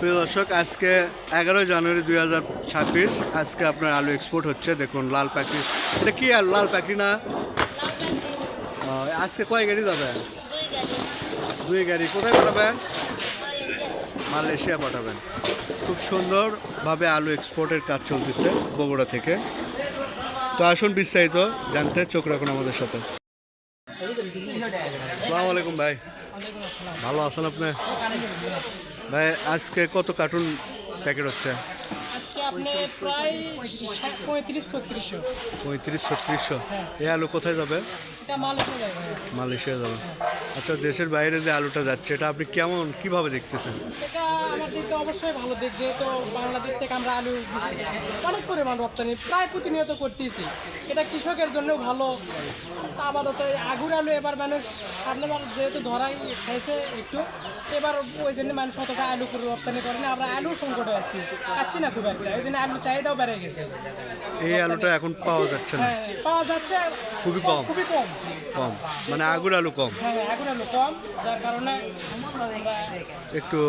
প্রিয় দর্শক, আজকে 11 জানুয়ারি 2026। আজকে আপনার আলু এক্সপোর্ট হচ্ছে। দেখুন লাল পাখি, এটা কি আর লাল পাখি না? আজকে কয় গাড়ি যাবে? দুই গাড়ি। কোথায় পাঠাবেন? মালয়েশিয়া পাঠাবেন। খুব সুন্দরভাবে আলু এক্সপোর্টের কাজ চলতেছে বগুড়া থেকে। তো আসুন বিস্তারিত জানতে চোখ রাখুন আমাদের সাথে। আসসালামু আলাইকুম ভাই, ভালো আছেন আপনি? ভাই আজকে কত কার্টুন প্যাকেট হচ্ছে? আজকে আপনি প্রায় 35-3600। এই আলু কোথায় যাবে? এটা মালয়েশিয়া যাবে। মালয়েশিয়া যাবে। আচ্ছা, দেশের বাইরে যে আলুটা যাচ্ছে এটা আপনি কিভাবে দেখতেছেন? এটা আমার দিক থেকে অবশ্যই ভালো দিক, যেহেতু বাংলাদেশ থেকে আমরা আলু অনেক পরিমাণ রপ্তানি প্রায় প্রতিনিয়ত করতেছি। এটা কৃষকের জন্য ভালো। আপাতত আগুর আলু এবার মানুষ সামনেবার যেহেতু ধরাই খাইছে একটু, এবার ওই জন্য মানুষ অতটা আলু করে রপ্তানি করে না। আমরা আলুর সংকটে আছি, পাচ্ছি না খুব একটা, ওই জন্য আলুর চাহিদাও বেড়ে গেছে। এই আলুটা এখন পাওয়া যাচ্ছে না? হ্যাঁ, পাওয়া যাচ্ছে, খুবই কম। খুবই কম। কম মানে আগুর আলু কম। হ্যাঁ, আগুর আলু কম, যার কারণে একটু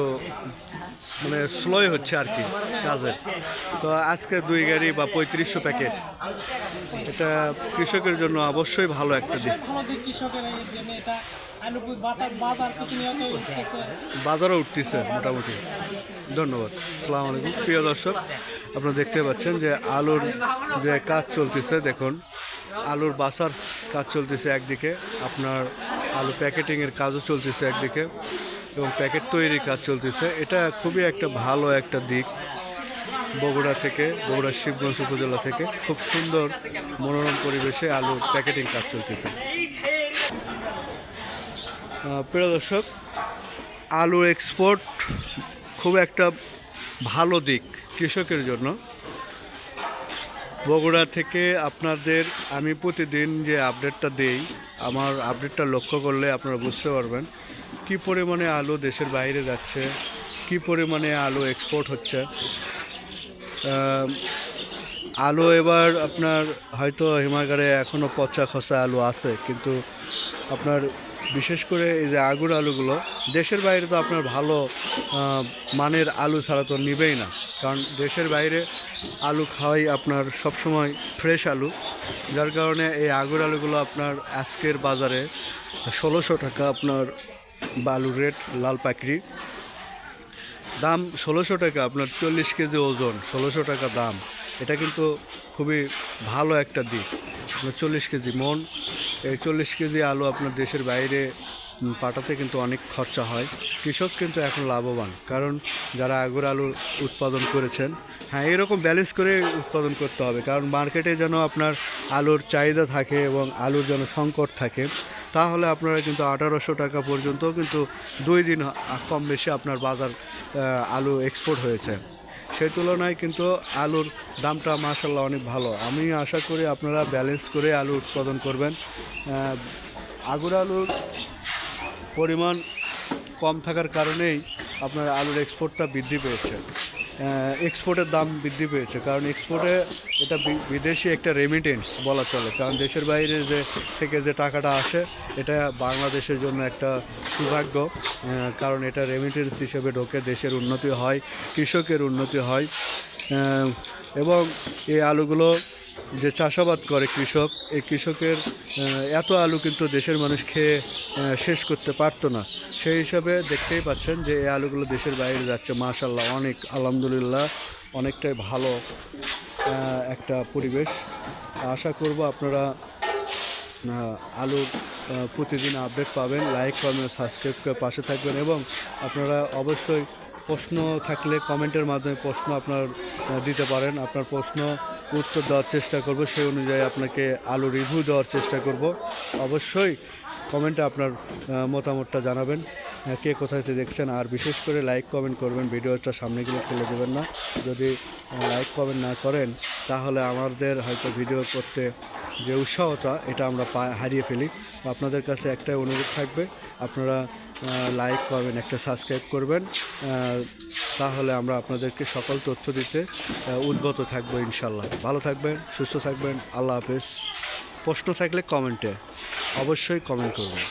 মানে স্লোই হচ্ছে আর কি কাজে। তো আজকে 2 গাড়ি বা 3500 প্যাকেট, এটা কৃষকের জন্য অবশ্যই ভালো একটা দিক। ভালো দিক কৃষকের জন্য। এটা আলু বাজার প্রতিনিয়ত উঠতেছে, বাজারও উঠতেছে মোটামুটি। ধন্যবাদ। আসসালামু আলাইকুম প্রিয় দর্শক, আপনারা দেখতে পাচ্ছেন যে আলুর যে কাজ চলতেছে। দেখুন আলুর বাসার কাজ চলতেছে একদিকে, আপনার আলু প্যাকেটিংয়ের কাজও চলতেছে একদিকে, এবং প্যাকেট তৈরির কাজ চলতেছে। এটা খুবই একটা ভালো একটা দিক। বগুড়া থেকে, বগুড়ার শিবগঞ্জ উপজেলা থেকে খুব সুন্দর মনোরম পরিবেশে আলুর প্যাকেটিং কাজ চলতেছে। প্রিয় দর্শক, আলু এক্সপোর্ট খুব একটা ভালো দিক কৃষকের জন্য। বগুড়া থেকে আপনাদের আমি প্রতিদিন যে আপডেটটা দেই, আমার আপডেটটা লক্ষ্য করলে আপনারা বুঝতে পারবেন কী পরিমাণে আলু দেশের বাইরে যাচ্ছে, কী পরিমাণে আলু এক্সপোর্ট হচ্ছে। আলু এবার আপনার হয়তো হিমাগারে এখনও পচা খসা আলু আছে, কিন্তু আপনার বিশেষ করে এই যে আগুর আলুগুলো দেশের বাইরে তো আপনার ভালো মানের আলু ছাড়া তো নিবেই না, কারণ দেশের বাইরে আলু খাওয়াই আপনার সবসময় ফ্রেশ আলু। যার কারণে এই আগুর আলুগুলো আপনার আজকের বাজারে 1600 টাকা আপনার আলুর রেট। লাল পাকড়ি দাম 1600 টাকা, আপনার 40 কেজি ওজন 1600 টাকা দাম। এটা কিন্তু খুবই ভালো একটা দিক। আপনার 40 কেজি মন, এই 40 কেজি আলু আপনার দেশের বাইরে পাঠাতে কিন্তু অনেক খরচা হয়। কৃষক কিন্তু এখন লাভবান, কারণ যারা আগুর আলু উৎপাদন করেছেন, হ্যাঁ এরকম ব্যালেন্স করে উৎপাদন করতে হবে, কারণ মার্কেটে যেন আপনার আলুর চাহিদা থাকে এবং আলুর যেন সংকট থাকে। তাহলে আপনারা কিন্তু 1800 টাকা পর্যন্ত কিন্তু 2 দিন কম বেশি আপনার বাজার আলু এক্সপোর্ট হয়েছে। সেই তুলনায় কিন্তু আলুর দামটা মাশাআল্লাহ অনেক ভালো। আমি আশা করি আপনারা ব্যালেন্স করে আলু উৎপাদন করবেন। আগুর আলুর পরিমাণ কম থাকার কারণেই আপনার আলুর এক্সপোর্টটা বৃদ্ধি পেয়েছে, এক্সপোর্টের দাম বৃদ্ধি পেয়েছে, কারণ এক্সপোর্টে এটা বিদেশি একটা রেমিটেন্স বলা চলে, কারণ দেশের বাইরে থেকে যে টাকাটা আসে এটা বাংলাদেশের জন্য একটা সৌভাগ্য, কারণ এটা রেমিটেন্স হিসেবে ঢোকে, দেশের উন্নতি হয়, কৃষকের উন্নতি হয়। এবং এই আলুগুলো যে চাষাবাদ করে কৃষক, এই কৃষকের এত আলু কিন্তু দেশের মানুষ খেয়ে শেষ করতে পারতো না। সেই হিসাবে দেখতেই পাচ্ছেন যে এই আলুগুলো দেশের বাইরে যাচ্ছে। মাশাআল্লাহ, অনেক আলহামদুলিল্লাহ, অনেকটাই ভালো একটা পরিবেশ। আশা করব আপনারা আলুর প্রতিদিন আপডেট পাবেন। লাইক কমেন্ট সাবস্ক্রাইব করে পাশে থাকবেন, এবং আপনারা অবশ্যই প্রশ্ন থাকলে কমেন্টের মাধ্যমে প্রশ্ন আপনার দিতে পারেন। আপনার প্রশ্ন উত্তর দেওয়ার চেষ্টা করব, সেই অনুযায়ী আপনাকে আলু রিভিউ দেওয়ার চেষ্টা করব। অবশ্যই কমেন্টে আপনার মতামতটা জানাবেন, কে কোথায় থেকে দেখছেন, আর বিশেষ করে লাইক কমেন্ট করবেন। ভিডিওটা সামনে গেলে ফেলে দেবেন না। যদি লাইক কমেন্ট না করেন তাহলে আমাদের হয়তো ভিডিও করতে যে উৎসাহটা এটা আমরা হারিয়ে ফেলি। আপনাদের কাছে একটাই অনুরোধ থাকবে, আপনারা লাইক করবেন, একটা সাবস্ক্রাইব করবেন, তাহলে আমরা আপনাদেরকে সকল তথ্য দিতে উদ্যত থাকবো ইনশাল্লাহ। ভালো থাকবেন, সুস্থ থাকবেন, আল্লাহ হাফেজ। প্রশ্ন থাকলে কমেন্টে অবশ্যই কমেন্ট করবেন।